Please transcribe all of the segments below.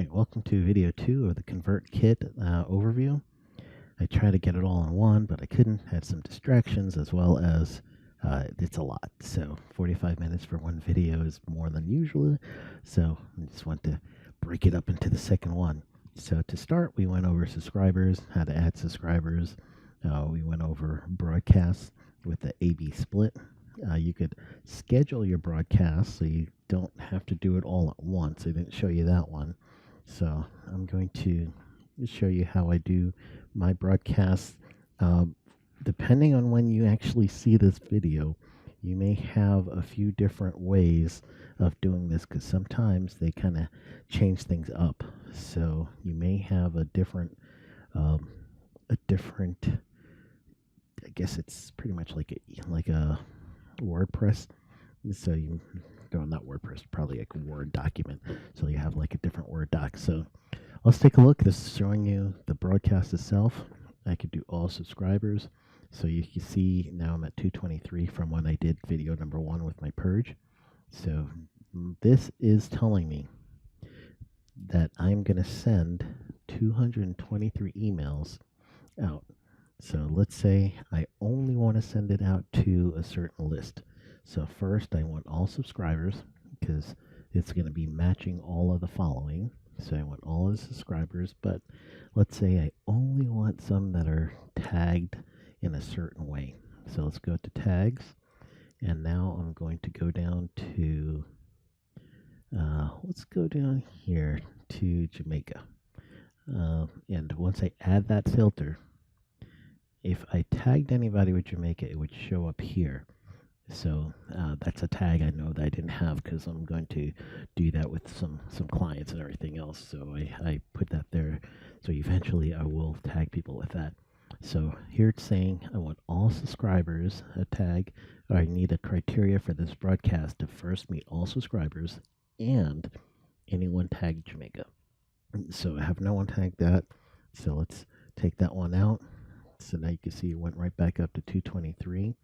Alright, welcome to video 2 of the Convertkit overview. I tried to get it all in one, but I couldn't. Had some distractions as well as it's a lot. So 45 minutes for one video is more than usual. So I just want to break it up into the second one. So to start, we went over subscribers, how to add subscribers. We went over broadcasts with the A/B split. You could schedule your broadcast so you don't have to do it all at once. I didn't show you that one. So I'm going to show you how I do my broadcasts. Depending on when you actually see this video, you may have a few different ways of doing this because sometimes they kind of change things up. So you may have a different, I guess it's pretty much like a WordPress. So not WordPress, probably like a Word document. So you have like a different Word doc. So let's take a look. This is showing you the broadcast itself. I could do all subscribers. So you can see now I'm at 223 from when I did video number 1 with my purge. So this is telling me that I'm going to send 223 emails out. So let's say I only want to send it out to a certain list. So first I want all subscribers because it's going to be matching all of the following. So I want all the subscribers, but let's say I only want some that are tagged in a certain way. So let's go to tags, and now I'm going to go down to, let's go down here to Jamaica. And once I add that filter, if I tagged anybody with Jamaica, it would show up here. So that's a tag I know that I didn't have because I'm going to do that with some clients and everything else. So I put that there. So eventually I will tag people with that. So here it's saying I want all subscribers a tag. Or I need a criteria for this broadcast to first meet all subscribers and anyone tagged Jamaica. So I have no one tagged that. So let's take that one out. So now you can see it went right back up to 223.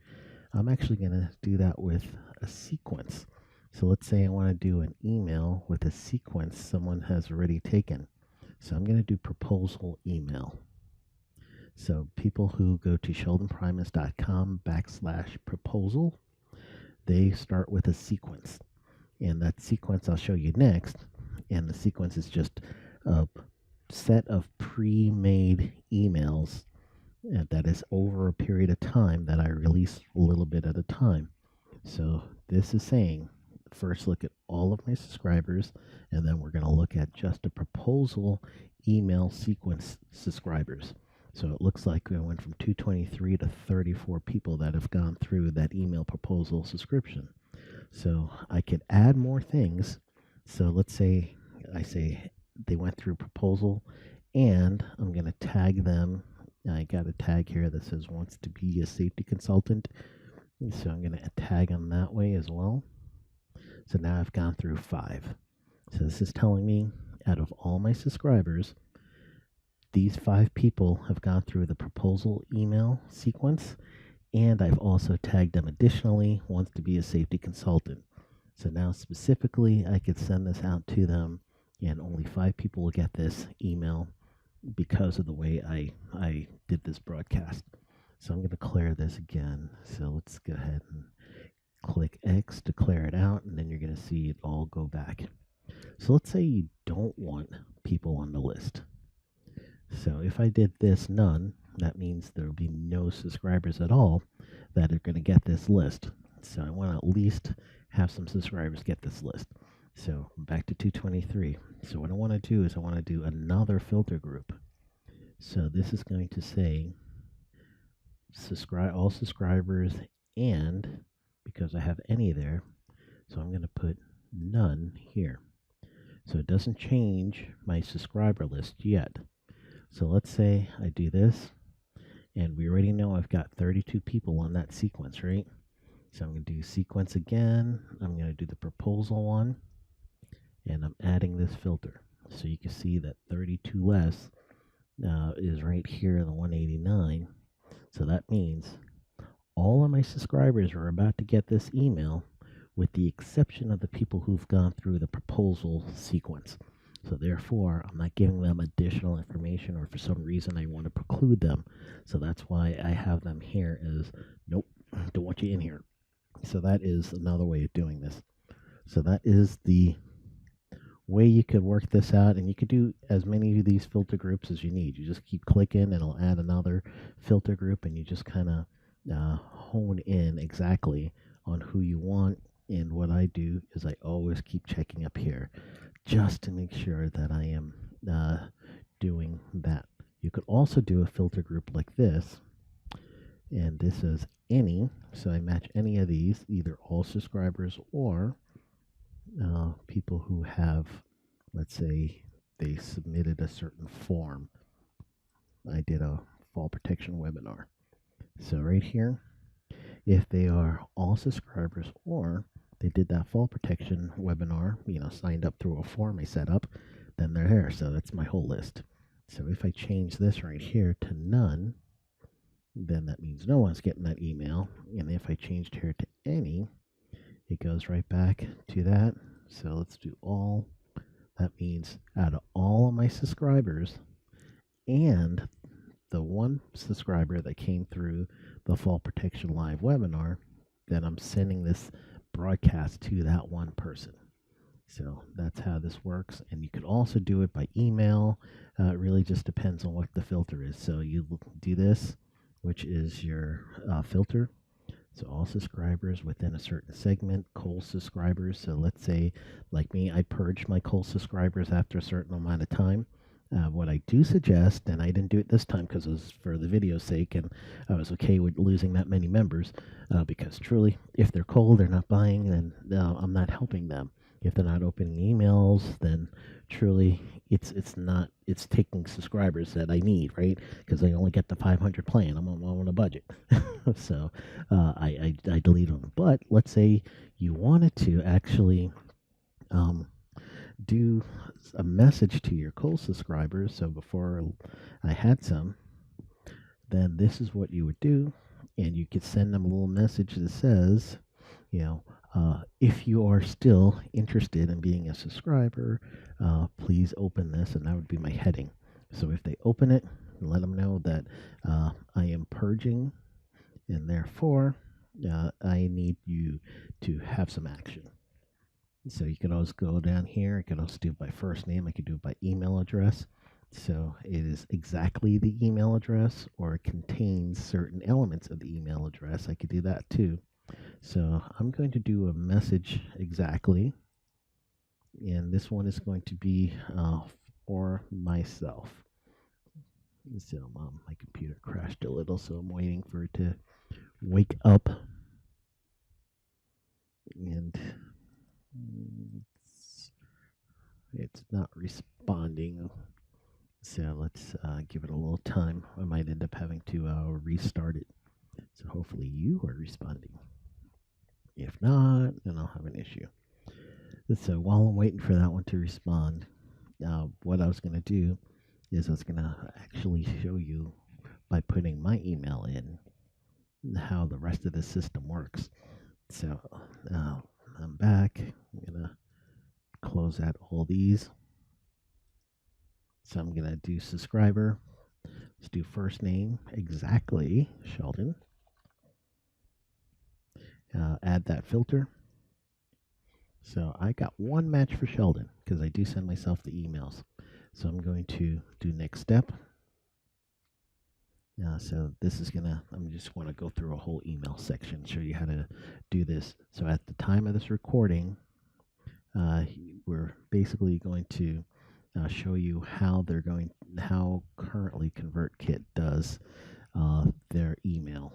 I'm actually going to do that with a sequence. So let's say I want to do an email with a sequence someone has already taken. So I'm going to do proposal email. So people who go to sheldonprimus.com/proposal, they start with a sequence. And that sequence I'll show you next. And the sequence is just a set of pre-made emails that is over a period of time that I release a little bit at a time. So this is saying, first look at all of my subscribers, and then we're going to look at just a proposal email sequence subscribers. So it looks like we went from 223 to 34 people that have gone through that email proposal subscription. So I could add more things. So let's say I say they went through proposal, and I'm going to tag them. I got a tag here that says wants to be a safety consultant. So I'm going to tag them that way as well. So now I've gone through 5. So this is telling me out of all my subscribers, these 5 people have gone through the proposal email sequence, and I've also tagged them additionally, wants to be a safety consultant. So now specifically, I could send this out to them, and only 5 people will get this email because of the way I did this broadcast. So I'm going to clear this again. So let's go ahead and click X to clear it out, and then you're going to see it all go back. So let's say you don't want people on the list. So if I did this none, that means there will be no subscribers at all that are going to get this list. So I want to at least have some subscribers get this list. So back to 223. So what I want to do is I want to do another filter group. So this is going to say all subscribers, and because I have any there, so I'm going to put none here. So it doesn't change my subscriber list yet. So let's say I do this, and we already know I've got 32 people on that sequence, right? So I'm going to do sequence again. I'm going to do the proposal one. And I'm adding this filter. So you can see that 32 less is right here in the 189. So that means all of my subscribers are about to get this email with the exception of the people who've gone through the proposal sequence. So therefore, I'm not giving them additional information, or for some reason I want to preclude them. So that's why I have them here as, nope, don't want you in here. So that is another way of doing this. So that is the way you could work this out, and you could do as many of these filter groups as you need. You just keep clicking and it'll add another filter group, and you just kind of hone in exactly on who you want. And what I do is I always keep checking up here just to make sure that I am doing that. You could also do a filter group like this, and this is any, so I match any of these, either all subscribers or people who have, let's say, they submitted a certain form. I did a fall protection webinar. So right here, if they are all subscribers or they did that fall protection webinar, signed up through a form I set up, then they're here. So that's my whole list. So if I change this right here to none, then that means no one's getting that email. And if I changed here to any, it goes right back to that. So let's do all. That means out of all of my subscribers and the one subscriber that came through the Fall Protection Live webinar, then I'm sending this broadcast to that one person. So that's how this works. And you can also do it by email. It really just depends on what the filter is. So you do this, which is your filter. So all subscribers within a certain segment, cold subscribers. So let's say, like me, I purge my cold subscribers after a certain amount of time. What I do suggest, and I didn't do it this time because it was for the video's sake, and I was okay with losing that many members, because truly, if they're cold, they're not buying, then I'm not helping them. If they're not opening emails, then truly it's taking subscribers that I need, right? Because I only get the 500 plan. I'm on a budget. So I delete them. But let's say you wanted to actually do a message to your cold subscribers. So before I had some, then this is what you would do. And you could send them a little message that says, if you are still interested in being a subscriber, please open this, and that would be my heading. So if they open it, let them know that I am purging, and therefore I need you to have some action. So you can always go down here. I can also do it by first name. I could do it by email address. So it is exactly the email address, or it contains certain elements of the email address. I could do that too. So I'm going to do a message exactly, and this one is going to be for myself. So my computer crashed a little, so I'm waiting for it to wake up, and it's not responding. So let's give it a little time. I might end up having to restart it. So hopefully you are responding. If not, then I'll have an issue. So while I'm waiting for that one to respond, what I was going to do is I was going to actually show you by putting my email in how the rest of the system works. So I'm back. I'm going to close out all these. So I'm going to do subscriber. Let's do first name, exactly, Sheldon. Add that filter. So I got one match for Sheldon because I do send myself the emails. So I'm going to do next step. So this is I just want to go through a whole email section, show you how to do this. So at the time of this recording, we're basically going to show you how currently Convertkit does their email.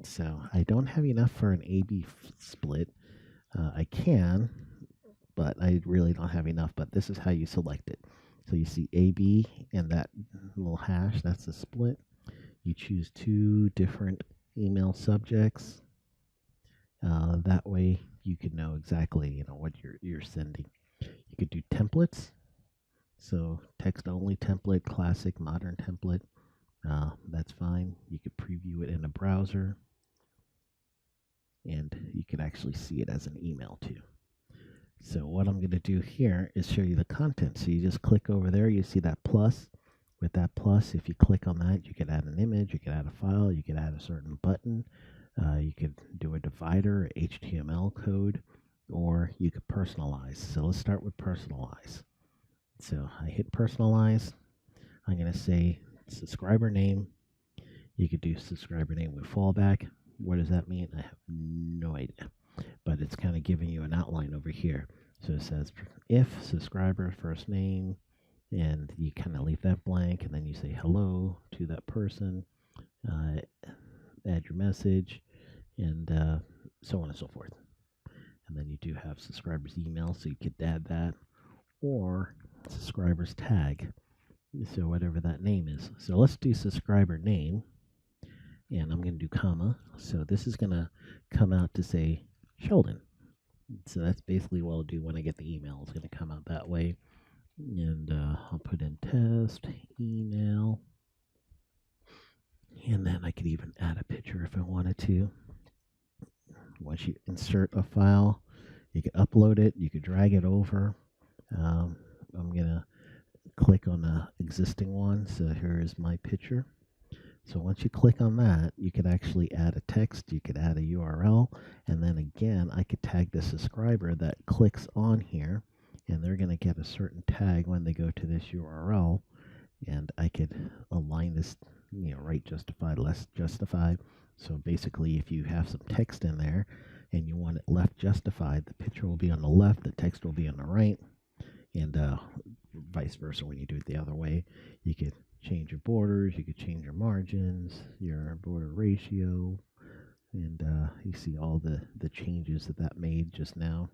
So I don't have enough for an A/B split. I can, but I really don't have enough. But this is how you select it. So you see A/B and that little hash, that's the split. You choose two different email subjects. That way you can know exactly what you're sending. You could do templates. So text only template, classic, modern template. That's fine. You could preview it in a browser, and you could actually see it as an email too. So what I'm going to do here is show you the content. So you just click over there, you see that plus. With that plus, if you click on that, you could add an image, you could add a file, you could add a certain button, you could do a divider, HTML code, or you could personalize. So let's start with personalize. So I hit personalize. I'm going to say subscriber name. You could do subscriber name with fallback. What does that mean? I have no idea. But it's kind of giving you an outline over here. So it says if subscriber first name, and you kind of leave that blank, and then you say hello to that person, add your message, and so on and so forth. And then you do have subscribers email, so you could add that, or subscribers tag, so whatever that name is. So let's do subscriber name, and I'm going to do comma. So this is going to come out to say Sheldon. So that's basically what I'll do when I get the email. It's going to come out that way. And I'll put in test, email, and then I could even add a picture if I wanted to. Once you insert a file, you can upload it, you could drag it over. I'm going to click on the existing one. So here is my picture. So once you click on that, you could actually add a text, you could add a URL, and then again, I could tag the subscriber that clicks on here, and they're going to get a certain tag when they go to this URL, and I could align this, right justified, left justified. So basically, if you have some text in there and you want it left justified, the picture will be on the left, the text will be on the right, and vice versa when you do it the other way. You could change your borders, you could change your margins, your border ratio, and you see all the changes that made just now.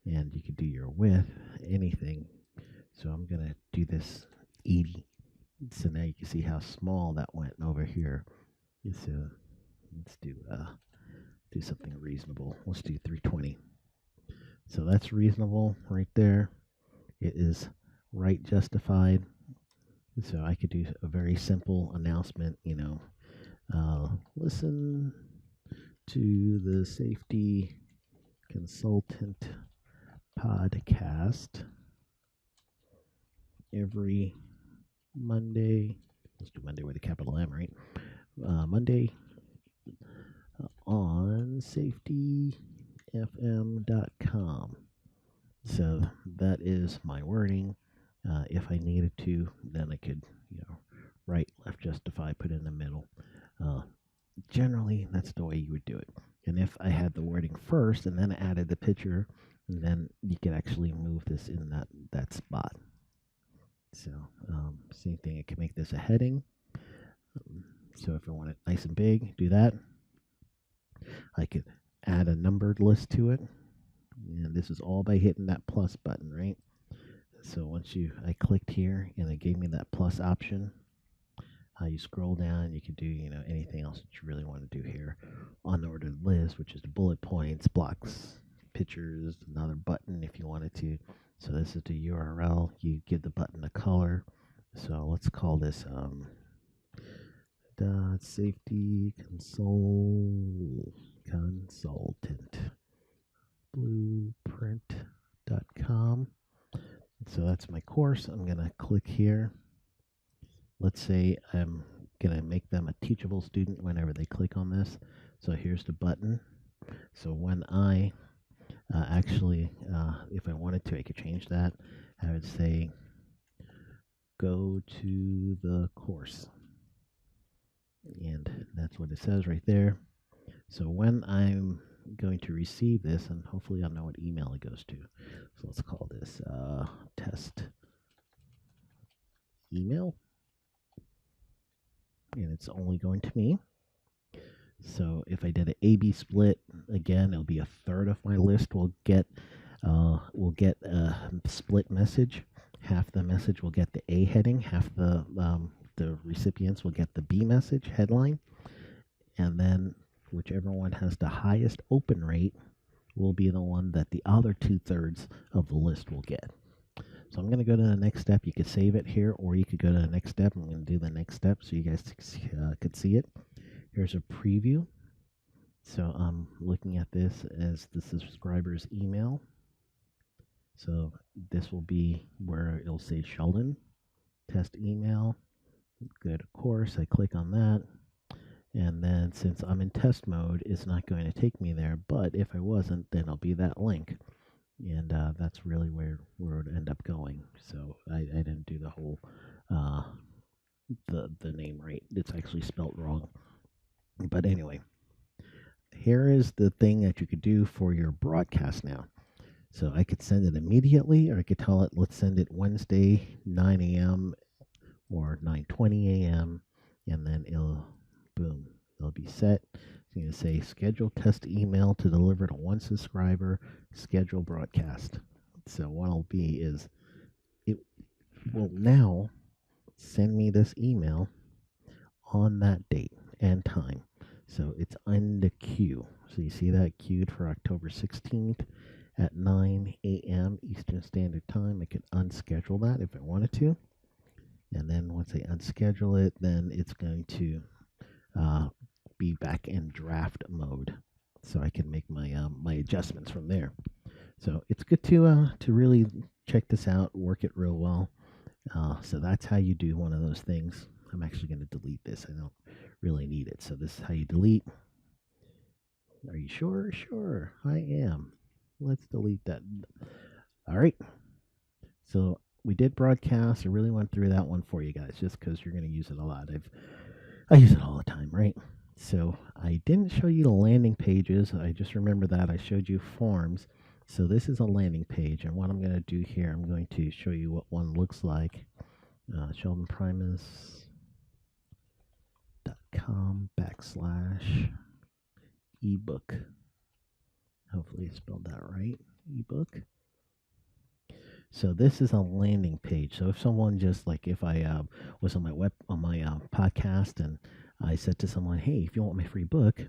And you could do your width, anything. So I'm going to do this 80. So now you can see how small that went over here. So let's do something reasonable. Let's do 320. So that's reasonable right there. It is right justified. So I could do a very simple announcement, listen to the safety consultant podcast every Monday. Let's do Monday with a capital M, right? Monday on safetyfm.com. So that is my wording. If I needed to, then I could, right, left, justify, put in the middle. Generally, that's the way you would do it. And if I had the wording first and then added the picture, then you could actually move this in that spot. So same thing, I can make this a heading. So if I want it nice and big, do that. I could add a numbered list to it. And this is all by hitting that plus button, right? So once I clicked here and it gave me that plus option. You scroll down, you can do, anything else that you really want to do here. Unordered list, which is the bullet points, blocks, pictures, another button if you wanted to. So this is the URL. You give the button a color. So let's call this safety consultant blueprint.com. So that's my course. I'm going to click here. Let's say I'm going to make them a teachable student whenever they click on this. So here's the button. So when I if I wanted to, I could change that. I would say, go to the course. And that's what it says right there. So when I'm going to receive this, and hopefully I'll know what email it goes to. So let's call this test email. And it's only going to me. So if I did an A/B split, again, it'll be a third of my list will get a split message. Half the message will get the A heading. Half the recipients will get the B message headline. And then whichever one has the highest open rate will be the one that the other 2/3 of the list will get. So I'm going to go to the next step. You could save it here, or you could go to the next step. I'm going to do the next step so you guys could see it. Here's a preview. So I'm looking at this as the subscriber's email. So this will be where it'll say Sheldon, test email, go to course. I click on that. And then since I'm in test mode, it's not going to take me there. But if I wasn't, then it'll be that link. And that's really where it would end up going. So I didn't do the whole uh, the name right. It's actually spelt wrong. But anyway, here is the thing that you could do for your broadcast now. So I could send it immediately, or I could tell it, let's send it Wednesday, 9 a.m. or 9:20 a.m. And then boom, it'll be set. It's going to say schedule test email to deliver to one subscriber, schedule broadcast. So what it'll be is it will now send me this email on that date and time. So it's on the queue. So you see that queued for October 16th at 9 a.m. Eastern Standard Time. I could unschedule that if I wanted to. And then once I unschedule it, then it's going to be back in draft mode. So I can make my adjustments from there. So it's good to really check this out, work it real well. So that's how you do one of those things. I'm actually going to delete this. I don't really need it. So this is how you delete. Are you sure? Sure, I am. Let's delete that. All right. So we did broadcast. I really went through that one for you guys just because you're going to use it a lot. I use it all the time, right? So I didn't show you the landing pages. I just remember that I showed you forms. So this is a landing page, and what I'm going to do here, I'm going to show you what one looks like. SheldonPrimus.com/ebook. Hopefully I spelled that right. Ebook. So this is a landing page. So if someone just like if I was on my podcast and I said to someone, hey, if you want my free book,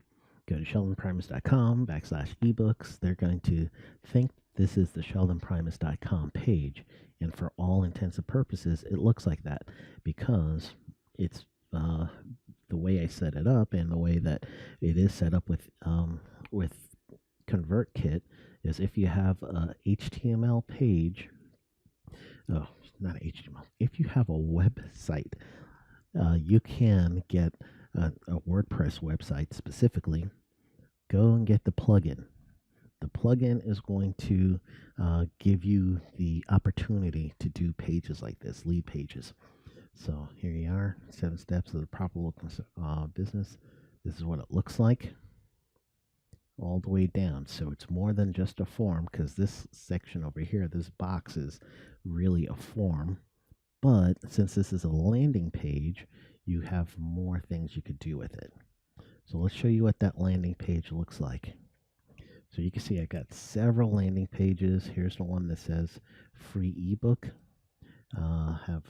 go to SheldonPrimus.com/ebooks. They're going to think this is the SheldonPrimus.com page. And for all intents and purposes, it looks like that because it's the way I set it up and the way that it is set up with Convertkit is if you have a HTML page, not HTML, if you have a website, you can get a WordPress website specifically, go and get the plugin. The plugin is going to give you the opportunity to do pages like this, lead pages. So here you are, 7 steps of the proper local business. This is what it looks like all the way down. So it's more than just a form because this section over here, this box is really a form. But since this is a landing page, you have more things you could do with it. So let's show you what that landing page looks like. So you can see I got several landing pages. Here's the one that says free ebook. Have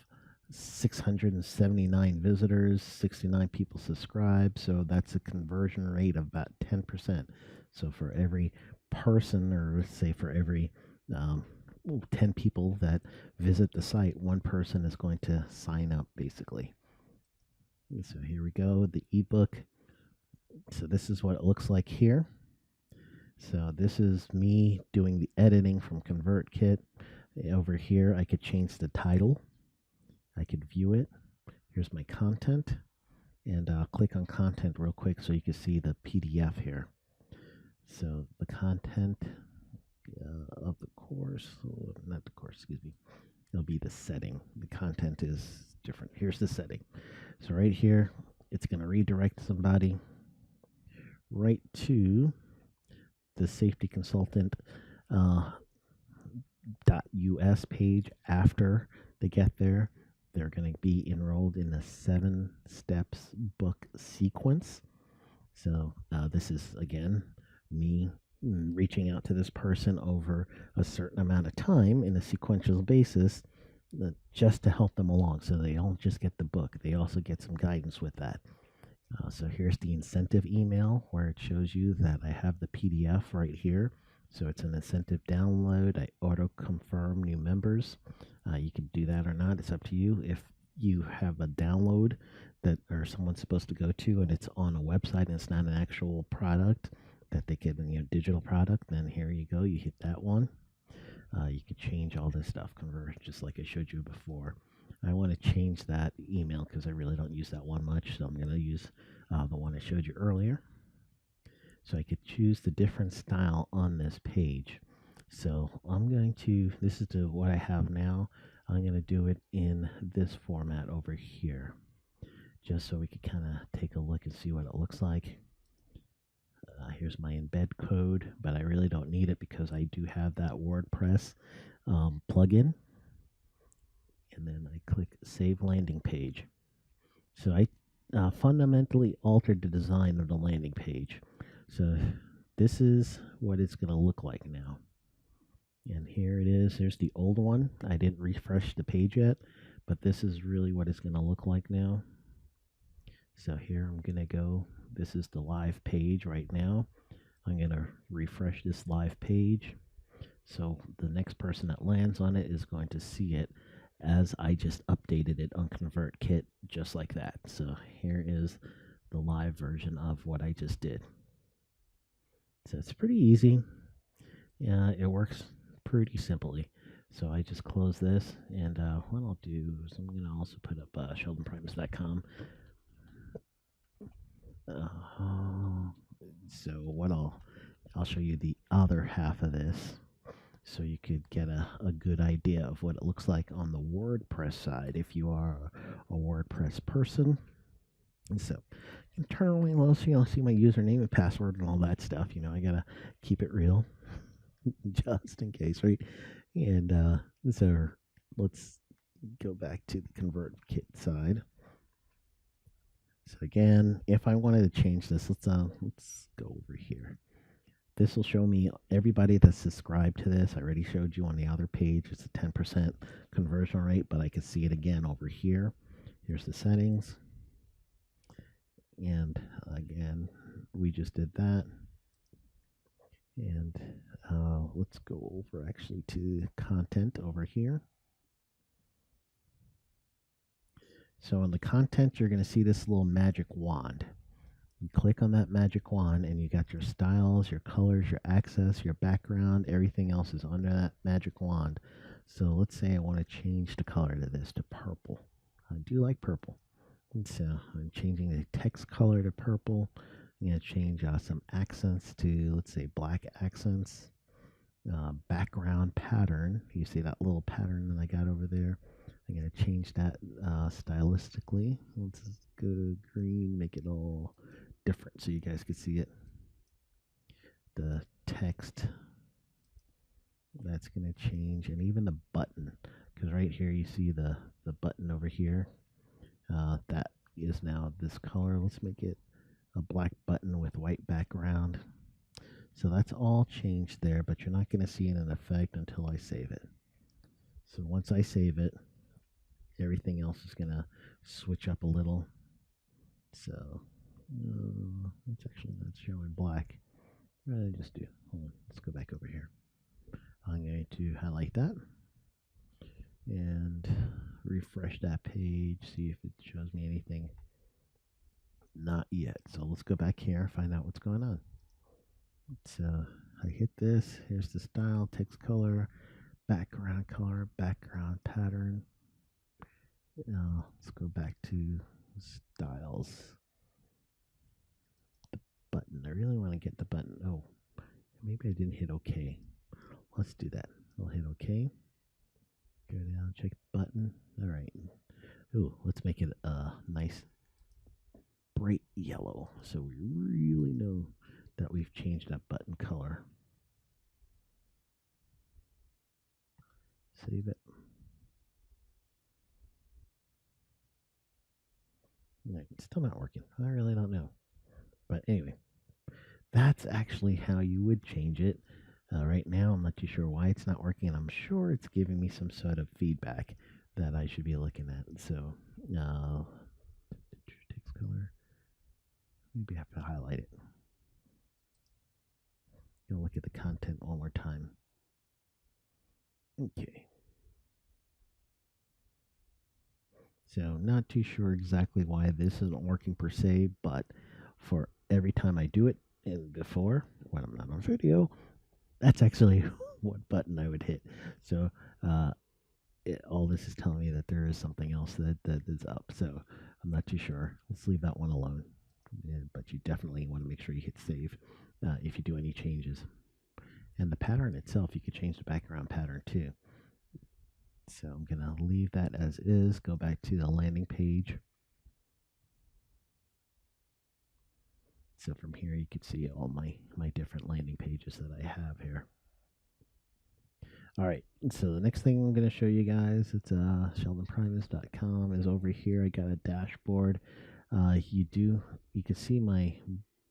679 visitors, 69 people subscribe. So that's a conversion rate of about 10%. So for every person, or let's say for every 10 people that visit the site, one person is going to sign up basically. So here we go, the ebook. So this is what it looks like here. So this is me doing the editing from Convertkit. Over here, I could change the title. I could view it. Here's my content. And I'll click on content real quick so you can see the PDF here. So the content of the course, not the course, excuse me. It'll be the setting. The content is different. Here's the setting. So right here, it's going to redirect somebody right to the safety consultant .us page. After they get there, they're going to be enrolled in the 7 steps book sequence. So this is, again, me reaching out to this person over a certain amount of time in a sequential basis just to help them along. So they don't just get the book, they also get some guidance with that. So here's the incentive email where it shows you that I have the PDF right here. So it's an incentive download. I auto confirm new members. You can do that or not. It's up to you. If you have a download that or someone's supposed to go to and it's on a website and it's not an actual product that they get, digital product, then here you go. You hit that one. You could change all this stuff, convert, just like I showed you before. I want to change that email because I really don't use that one much, so I'm going to use the one I showed you earlier. So I could choose the different style on this page. So I'm going to, this is what I have now. I'm going to do it in this format over here, just so we could kind of take a look and see what it looks like. Here's my embed code, but I really don't need it because I do have that WordPress plugin. And then I click Save Landing Page. So I fundamentally altered the design of the landing page. So this is what it's going to look like now. And here it is. Here's the old one. I didn't refresh the page yet, but this is really what it's going to look like now. So here I'm going to go. This is the live page right now. I'm going to refresh this live page. So the next person that lands on it is going to see it as I just updated it on Convertkit, just like that. So here is the live version of what I just did. So it's pretty easy. It works pretty simply. So I just close this, and what I'll do is I'm going to also put up sheldonprimus.com. So what I'll show you the other half of this, so you could get a good idea of what it looks like on the WordPress side if you are a WordPress person. And so internally, well, so you'll see my username and password and all that stuff. I gotta keep it real, just in case, right? And so let's go back to the Convertkit side. So again, if I wanted to change this, let's go over here. This will show me everybody that's subscribed to this. I already showed you on the other page. It's a 10% conversion rate, but I can see it again over here. Here's the settings. And again, we just did that. And let's go over actually to content over here. So on the content, you're going to see this little magic wand. You click on that magic wand and you got your styles, your colors, your access, your background, everything else is under that magic wand. So let's say I want to change the color to this, to purple. I do like purple. And so I'm changing the text color to purple. I'm going to change some accents to, let's say, black accents. Background pattern. You see that little pattern that I got over there? I'm going to change that stylistically. Let's go to green, make it all different so you guys can see it. The text, that's going to change, and even the button, because right here you see the button over here. That is now this color. Let's make it a black button with white background. So that's all changed there, but you're not going to see it in effect until I save it. So once I save it, everything else is going to switch up a little. So it's actually not showing black. What did I just do? Hold on, let's go back over here. I'm going to highlight that and refresh that page, see if it shows me anything. Not yet. So let's go back here and find out what's going on. So I hit this. Here's the style, text color, background pattern. Let's go back to styles. The button. I really want to get the button. Oh, maybe I didn't hit OK. Let's do that. I'll hit OK. Go down, check the button. All right. Ooh, let's make it a nice bright yellow so we really know that we've changed that button color. Save it. No, it's still not working. I really don't know. But anyway, that's actually how you would change it. Right now, I'm not too sure why it's not working. I'm sure it's giving me some sort of feedback that I should be looking at. So, text color. Maybe I have to highlight it. Gonna look at the content one more time. Okay. So not too sure exactly why this isn't working per se, but for every time I do it, and before, when I'm not on video, that's actually what button I would hit. So all this is telling me that there is something else that is up. So I'm not too sure. Let's leave that one alone. Yeah, but you definitely want to make sure you hit save if you do any changes. And the pattern itself, you could change the background pattern too. So I'm going to leave that as is, go back to the landing page. So from here you can see all my different landing pages that I have here. All right, so the next thing I'm going to show you guys, it's sheldonprimus.com is over here. I got a dashboard. You can see my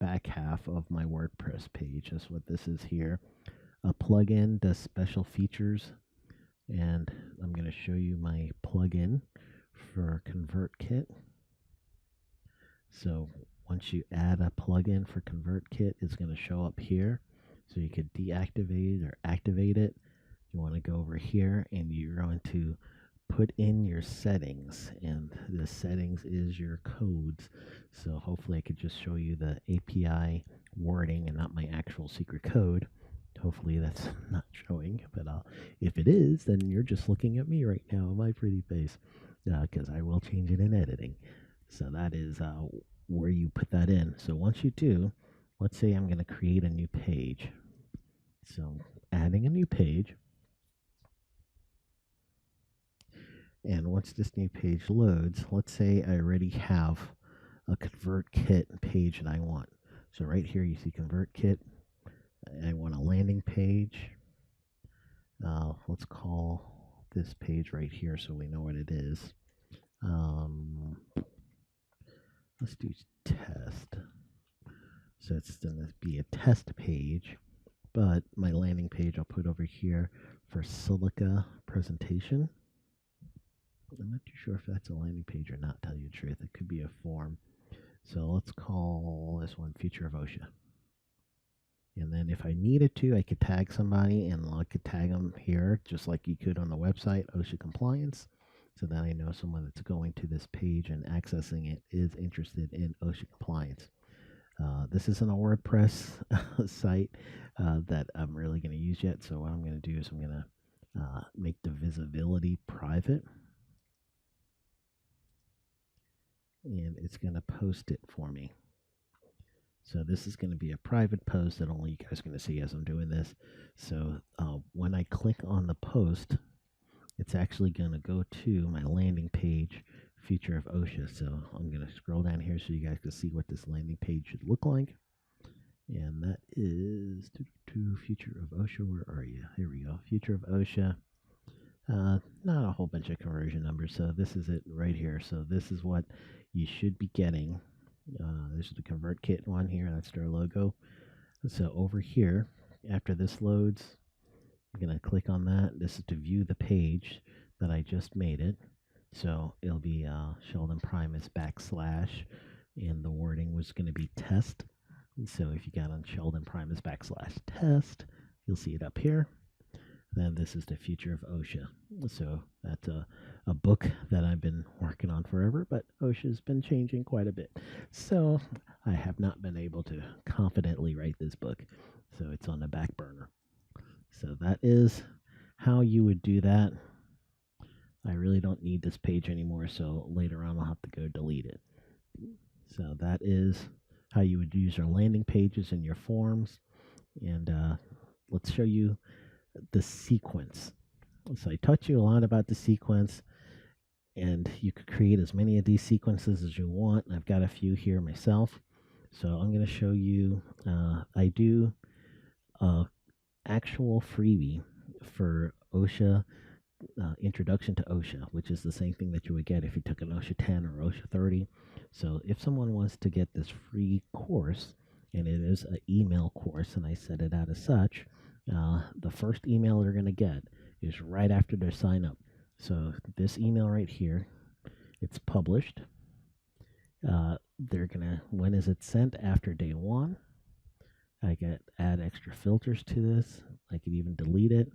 back half of my WordPress page. That's what this is here. A plugin does special features, and I'm going to show you my plugin for Convertkit. So once you add a plugin for Convertkit, it's going to show up here. So you could deactivate or activate it. You want to go over here and you're going to put in your settings, and the settings is your codes. So hopefully I could just show you the API wording and not my actual secret code. Hopefully that's not showing, but if it is, then you're just looking at me right now on my pretty face, because I will change it in editing. So that is where you put that in. So once you do, let's say I'm going to create a new page. So adding a new page. And once this new page loads, let's say I already have a Convertkit page that I want. So right here you see Convertkit. I want a landing page. Let's call this page right here so we know what it is. Let's do test. So it's going to be a test page, but my landing page I'll put over here for Silica presentation. I'm not too sure if that's a landing page or not, tell you the truth. It could be a form. So let's call this one Future of OSHA. And then if I needed to, I could tag somebody, and I could tag them here just like you could on the website, OSHA compliance. So then I know someone that's going to this page and accessing it is interested in OSHA compliance. This isn't a WordPress site that I'm really going to use yet. So what I'm going to do is I'm going to make the visibility private. And it's going to post it for me. So this is going to be a private post that only you guys are going to see as I'm doing this. So when I click on the post, it's actually going to go to my landing page, Future of OSHA. So I'm going to scroll down here so you guys can see what this landing page should look like. And that is to Future of OSHA. Where are you? Here we go. Future of OSHA. Not a whole bunch of conversion numbers. So this is it right here. So this is what you should be getting. This is the Convertkit one here. That's their logo. So over here, after this loads, I'm going to click on that. This is to view the page that I just made it. So it'll be Sheldon Primus / and the wording was going to be test. So if you got on Sheldon Primus / test, you'll see it up here. Then this is the Future of OSHA. So that's a book that I've been working on forever, but OSHA's been changing quite a bit. So I have not been able to confidently write this book. So it's on the back burner. So that is how you would do that. I really don't need this page anymore, so later on I'll have to go delete it. So that is how you would use your landing pages and your forms. And let's show you the sequence. So I taught you a lot about the sequence, and you could create as many of these sequences as you want. I've got a few here myself. So I'm going to show you, I do actual freebie for OSHA, Introduction to OSHA, which is the same thing that you would get if you took an OSHA 10 or OSHA 30. So if someone wants to get this free course, and it is an email course, and I set it out as such, the first email they're going to get is right after their sign up. So this email right here, it's published. They're gonna, when is it sent? After day 1. I get add extra filters to this. I could even delete it,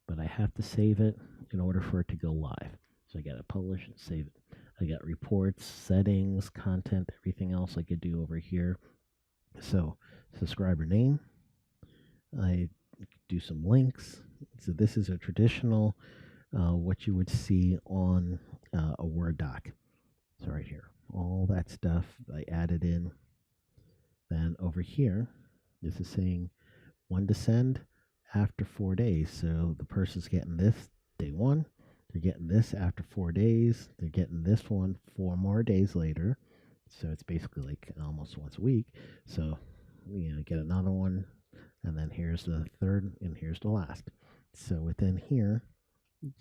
but I have to save it in order for it to go live. So I got to publish and save it. I got reports, settings, content, everything else I could do over here. So subscriber name, I do some links, So this is a traditional, what you would see on a Word doc. So right here, all that stuff I added in. Then over here, this is saying when to send after 4 days. So the person's getting this day one, they're getting this after 4 days, they're getting this one 4 more days later. So it's basically like almost once a week. So get another one, and then here's the third, and here's the last. So within here,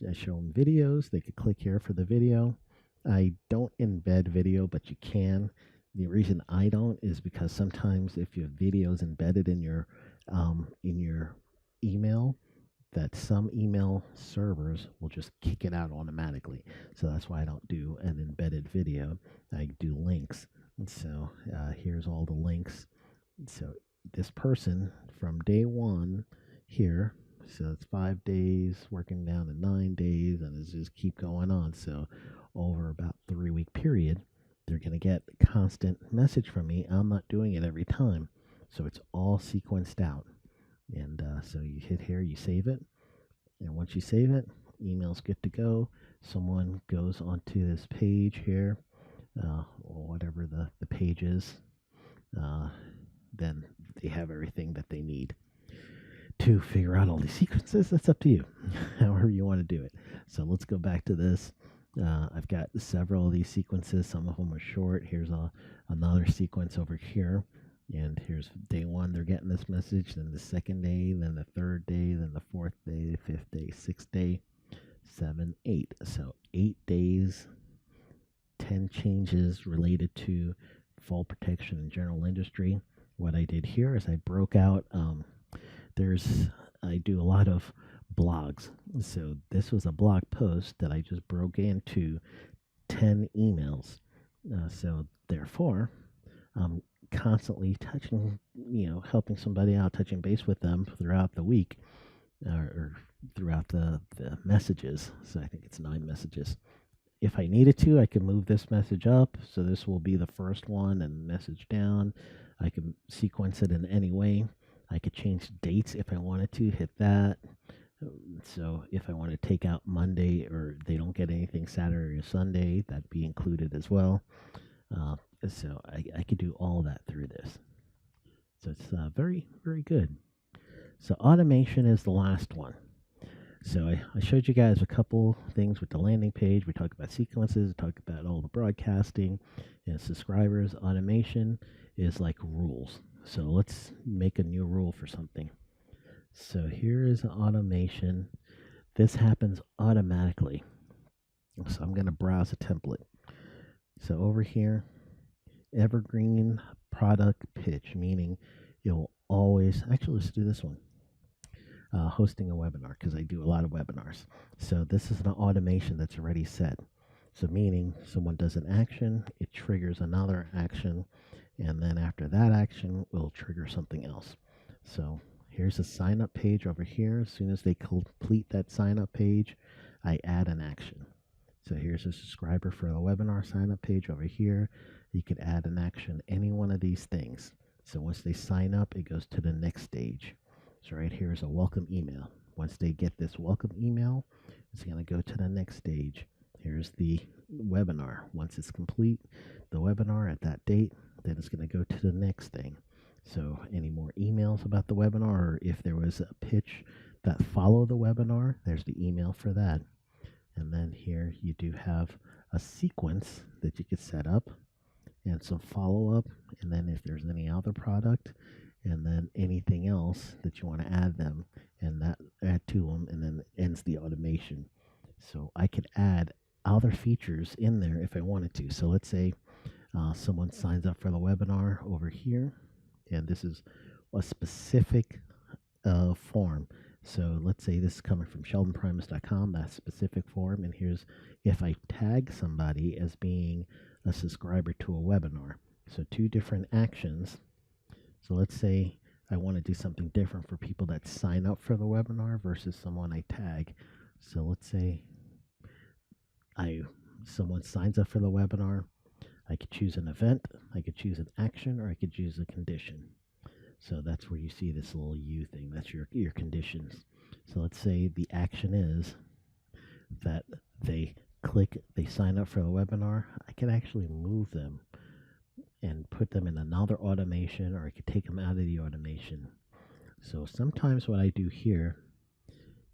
I show them videos. They could click here for the video. I don't embed video, but you can. The reason I don't is because sometimes if your video is embedded in your email, that some email servers will just kick it out automatically. So that's why I don't do an embedded video. I do links. And so here's all the links. So this person from day one here, so it's 5 days working down to 9 days, and it's just keep going on. So over about 3-week period, they're going to get constant message from me. I'm not doing it every time. So it's all sequenced out. And so you hit here, you save it. And once you save it, email's good to go. Someone goes onto this page here, or whatever the page is, then they have everything that they need to figure out all these sequences. That's up to you, however you want to do it. So let's go back to this. I've got several of these sequences. Some of them are short. Here's another sequence over here. And here's day one, they're getting this message, then the second day, then the third day, then the fourth day, the fifth day, sixth day, 7, 8. So 8 days, 10 changes related to fall protection in general industry. What I did here is I broke out, I do a lot of blogs. So this was a blog post that I just broke into 10 emails. So therefore, constantly touching, helping somebody out, touching base with them throughout the week, or throughout the messages. So I think it's 9 messages. If I needed to, I could move this message up. So this will be the first one and message down. I can sequence it in any way. I could change dates if I wanted to, hit that. So if I want to take out Monday, or they don't get anything Saturday or Sunday, that'd be included as well. So I could do all that through this. So it's very, very good. So automation is the last one. So I showed you guys a couple things with the landing page. We talked about sequences, talked about all the broadcasting and subscribers. Automation is like rules. So let's make a new rule for something. So here is an automation. This happens automatically. So I'm going to browse a template. So over here, evergreen product pitch, meaning you'll always, actually let's do this one. Hosting a webinar, because I do a lot of webinars. So this is an automation that's already set. So meaning someone does an action, it triggers another action, and then after that action, will trigger something else. So here's a sign up page over here. As soon as they complete that sign up page, I add an action. So here's a subscriber for the webinar sign up page over here. You could add an action, any one of these things. So once they sign up, it goes to the next stage. So right here is a welcome email. Once they get this welcome email, it's going to go to the next stage. Here's the webinar. Once it's complete, the webinar at that date, then it's going to go to the next thing. So any more emails about the webinar, or if there was a pitch that followed the webinar, there's the email for that. And then here you do have a sequence that you could set up and some follow-up. And then if there's any other product, and then anything else that you want to add them, and that add to them, and then it ends the automation. So I could add other features in there if I wanted to. So let's say someone signs up for the webinar over here, and this is a specific form. So let's say this is coming from sheldonprimus.com, that specific form, and here's if I tag somebody as being a subscriber to a webinar. So 2 different actions. So let's say I want to do something different for people that sign up for the webinar versus someone I tag. So let's say someone signs up for the webinar. I could choose an event, I could choose an action, or I could choose a condition. So that's where you see this little U thing. That's your conditions. So let's say the action is that they sign up for the webinar. I can actually move them and put them in another automation, or I could take them out of the automation. So sometimes what I do here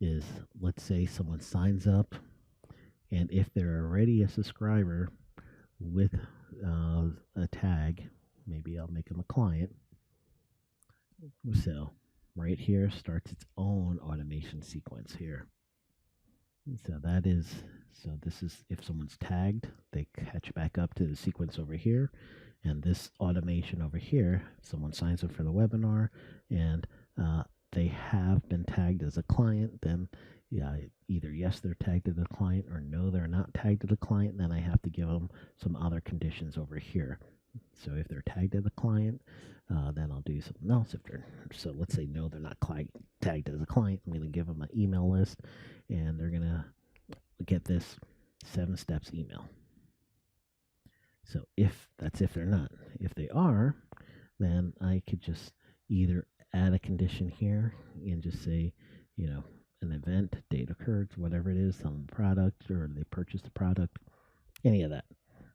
is, let's say someone signs up, and if they're already a subscriber with a tag, maybe I'll make them a client. So right here starts its own automation sequence here. So this is if someone's tagged, they catch back up to the sequence over here. And this automation over here, if someone signs up for the webinar and they have been tagged as a client, then either yes, they're tagged as a client, or no, they're not tagged as a client. Then I have to give them some other conditions over here. So if they're tagged as a client, then I'll do something else. So let's say no, they're not tagged as a client. I'm going to give them an email list, and they're going to get this 7 steps email. So if they're not. If they are, then I could just either add a condition here and just say, an event, date occurred, whatever it is, some product, or they purchased the product, any of that.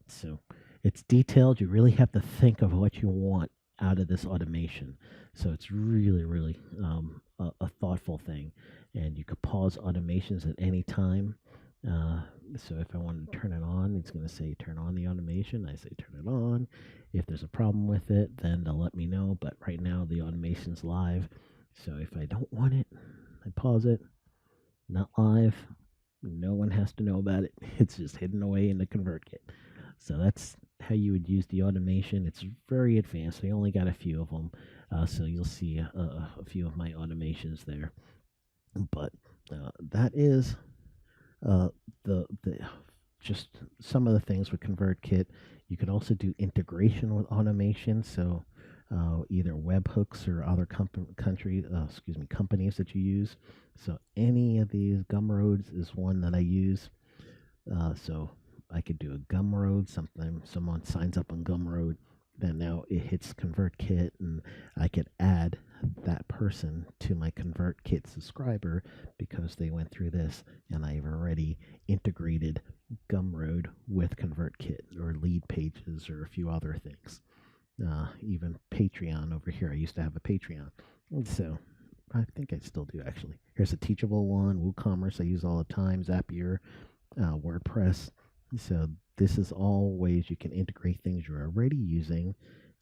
So it's detailed. You really have to think of what you want out of this automation. So it's really, really a thoughtful thing. And you could pause automations at any time. So if I wanted to turn it on, it's going to say turn on the automation. I say turn it on. If there's a problem with it, then they'll let me know. But right now the automation's live. So if I don't want it, I pause it. Not live. No one has to know about it. It's just hidden away in the Convertkit. So that's how you would use the automation. It's very advanced. I only got a few of them. So you'll see a few of my automations there. But that is just some of the things with ConvertKit. You could also do integration with automation. So either webhooks or other companies that you use. So any of these, Gumroads is one that I use. So I could do a Gumroad. Someone signs up on Gumroad, then now it hits ConvertKit, and I could add that person to my ConvertKit subscriber because they went through this, and I've already integrated Gumroad with ConvertKit, or lead pages, or a few other things. Even Patreon over here. I used to have a Patreon. So I think I still do, actually. Here's a teachable one. WooCommerce I use all the time. Zapier, WordPress. So this is all ways you can integrate things you're already using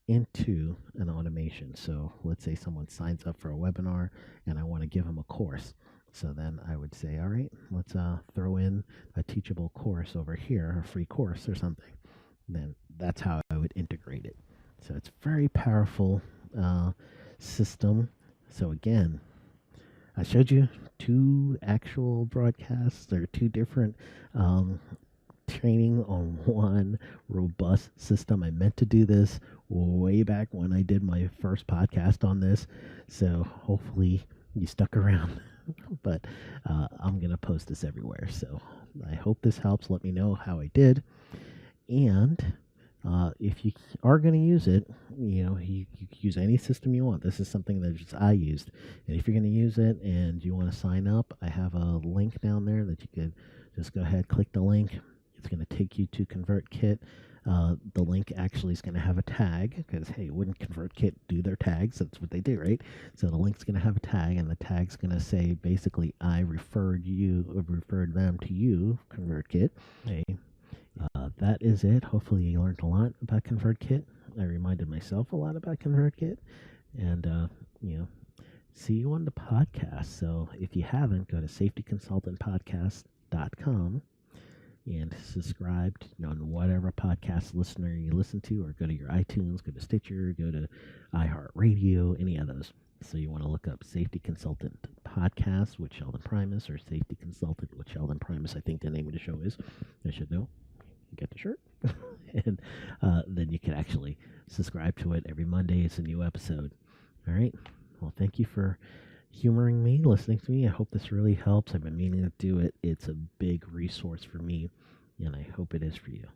into an automation. So let's say someone signs up for a webinar and I want to give them a course. So then I would say, all right, let's throw in a teachable course over here, a free course or something. Then that's how I would integrate it. So it's a very powerful system. So again, I showed you 2 actual broadcasts. There are 2 different training on one robust system. I meant to do this way back when I did my first podcast on this. So hopefully you stuck around. But I'm going to post this everywhere. So I hope this helps. Let me know how I did. And if you are going to use it, you can use any system you want. This is something that just I used. And if you're going to use it and you want to sign up, I have a link down there that you could just go ahead, click the link. It's going to take you to ConvertKit. The link actually is going to have a tag because, hey, wouldn't ConvertKit do their tags? That's what they do, right? So the link's going to have a tag, and the tag's going to say, basically, I referred them to you, ConvertKit. Hey. That is it. Hopefully you learned a lot about ConvertKit. I reminded myself a lot about ConvertKit. And, see you on the podcast. So if you haven't, go to safetyconsultantpodcast.com and subscribe on whatever podcast listener you listen to, or go to your iTunes, go to Stitcher, go to iHeartRadio, any of those. So you want to look up Safety Consultant Podcast with Sheldon Primus, or Safety Consultant with Sheldon Primus. I think the name of the show is. I should know. Get the shirt. And then you can actually subscribe to it every Monday. It's a new episode. All right. Well, thank you for humoring me, listening to me. I hope this really helps. I've been meaning to do it. It's a big resource for me, and I hope it is for you.